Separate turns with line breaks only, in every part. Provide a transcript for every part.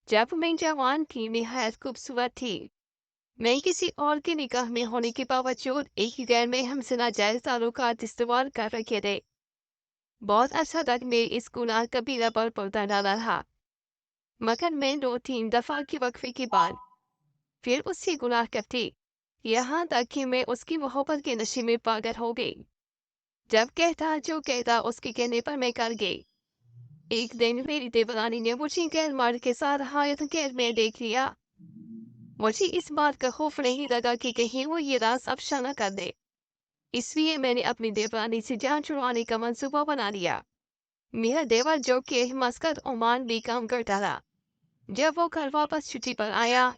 जब मैं जवान थी, निहायत खूबसूरत थी। मैं किसी और के निकाह में होने के बावजूद एक ही घर में हमसे नाजायज ताल्लुकात इस्तेमाल कर रखे थे। बहुत अच्छा तक मेरे इस गुनाह कबीरा पर पर्दा डाला था, मगर मैं 2-3 दफा के वक्फे के बाद फिर उससे गुनाह करती, यहाँ तक कि मैं उसकी मोहब्बत के नशे में पागल हो गई। जब कहता जो कहता उसके कहने पर मैं कर गई। एक दिन मेरी देवरानी ने मुझे गैर मर्द के साथ हायत गैर में देख लिया। मुझे इस बात का खौफ नहीं लगा कि कहीं वो ये राज अफशा न कर दे, इसलिए मैंने अपनी देवरानी से जान छुड़वाने का मंसूबा बना लिया। मेरा देवर जो कि मस्कत ओमान भी काम करता था, जब वो घर वापस छुट्टी पर आया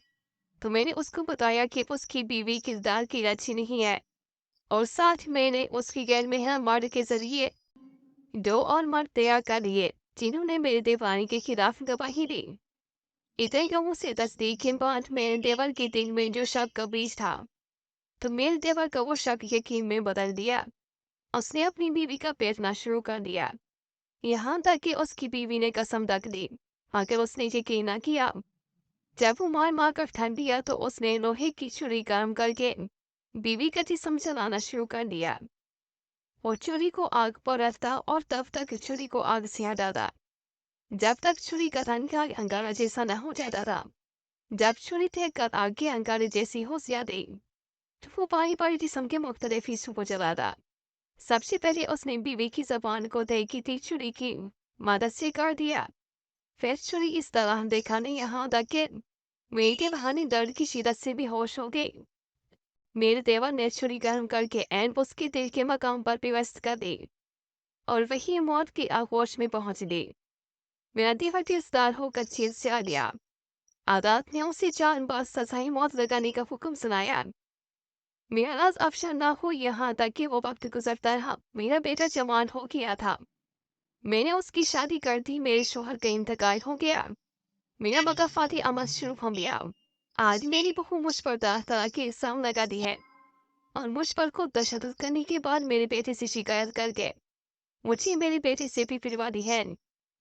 तो मैंने उसको बताया कि उसकी बीवी किरदार की अच्छी नहीं है, और साथ मैंने उसकी गैर मेहर मर्द के जरिए 2 और मर्द तैयार कर लिए, जिन्होंने मेरे देवरानी के खिलाफ गवाही दी। इतने लोगों से तस्दीक के बाद मेरे देवर के दिल में जो शक का बीज था, तो मेरे देवर का वो शक यकीन में बदल दिया। उसने अपनी बीवी का पेटना शुरू कर दिया, यहाँ तक कि उसकी बीवी ने कसम तक दी, मगर उसने यकीन न किया। जब वो मार मार कर थक दिया तो उसने लोहे की छुरी गर्म करके बीवी का जिस्म जलाना शुरू कर दिया। वो छुरी को आग पर रखता और तब तक छुरी को आग से हटाता, जब तक छुरी का रंग अंगारा जैसा न हो जाता था। जब छुरी थे कर आग के अंगारे जैसी हो जाती, तो वो बारी बारी जिस्म के मुख्तलिफ हिस्सों को जलाता। सबसे पहले उसने बीवी की जबान को तय की थी छुरी की मदद से कर दिया। फिर छुरी इस तरह दिखाने यहाँ तक कि मेरे बहाने दर्द की शिद्दत से भी होश हो गई। मेरे देवर ने छुरी गर्म करके ऐन उसके दिल के मकाम पर पिवस्त कर दी, और वही मौत की आगोश में पहुंच दी। मेरा देवर गिरफ्तार होकर जेल से आ गया। अदालत ने उसे 4 बार सजाए मौत लगाने का हुक्म सुनाया। मेरा राज अफशा ना हो, यहाँ तक कि वो वक्त गुजरता रहा। मेरा बेटा जवान हो गया था, मैंने उसकी शादी कर दी, मेरे शोहर का इंतकाल हो गया, मेरा मकाफाती अमल शुरू हो गया। आज मेरी बहू मुझ पर तरह तरह के इल्जाम लगाती है, और मुझ पर खुद तशद्दुद करने के बाद मेरे बेटे से शिकायत करके मुझे मेरे बेटे से भी फिरवाती है।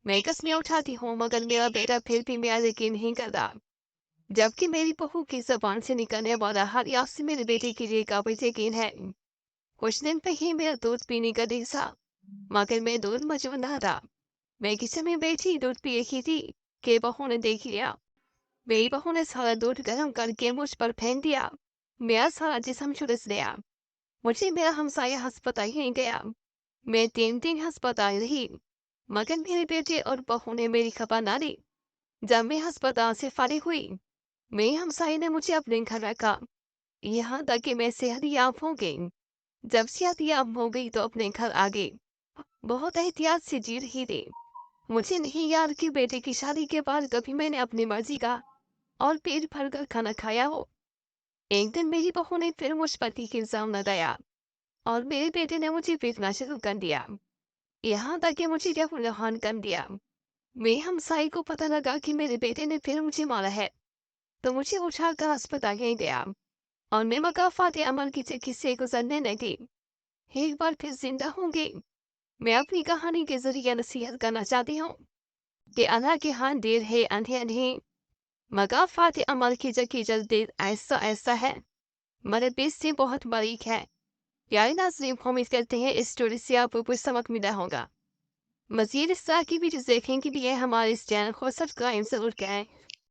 मैं कस्में उठाती हूँ, मगर मेरा बेटा फिर भी मेरा यकीन नहीं करता, जबकि मेरी बहू की जबान से निकलने वाला हर लफ्ज़ से मेरे बेटे के लिए काबिल यकीन है। कुछ दिन पहले मेरा दूध पीने का दिन था, मगर मैं दूध मौजूद न था। मैं किचन में बैठी दूध पी रही थी कि बहू ने देख लिया। मेरी बहू ने सारा दूध गर्म करके मुझ पर फेंक दिया। मेरा सारा जिस्म झुलस गया। मुझे मेरा हमसाया अस्पताल ले गया। मैं 3 दिन अस्पताल रही, मगर मेरे बेटे और बहू ने मेरी खबर ना ली। जब मैं अस्पताल से फारिग हुई, मेरे हमसाये ने मुझे अपने घर रखा, यहाँ तक कि मैं सेहतयाब हो गई। जब सेहतयाब हो गई तो अपने घर आ गई। बहुत एहतियात से जी रही थी। मुझे नहीं याद कि बेटे की शादी के बाद कभी मैंने अपनी मर्जी का और पेट भर कर खाना खाया हो। एक दिन मेरी बहू ने फिर मुझ पति के इल्जाम लगाया, और मेरे बेटे ने मुझे पीटना शुरू कर दिया, यहाँ तक कि मुझे लहूलुहान कर दिया। मेरे हमसाये को पता लगा कि मेरे बेटे ने फिर मुझे मारा है, तो मुझे उठाकर अस्पताल ले गया, और मैं मकाफाते अमल की चक्की से गुजरने लगी। एक बार फिर जिंदा हो गई। मैं अपनी कहानी के जरिए नसीहत करना चाहती हूँ कि अल्लाह के हाथ देर है अंधे अंधे, मकाफाते अमल की जकी जल्दी ऐसा ऐसा है, मगर बीच से बहुत बारीक है। यानी नाज़रीन, उम्मीद करते हैं इस स्टोरी से आपको कुछ सबक मिला होगा। मज़ीद इस तरह की वीडियोस देखने के लिए हमारे इस चैनल को सब्सक्राइब जरूर करें।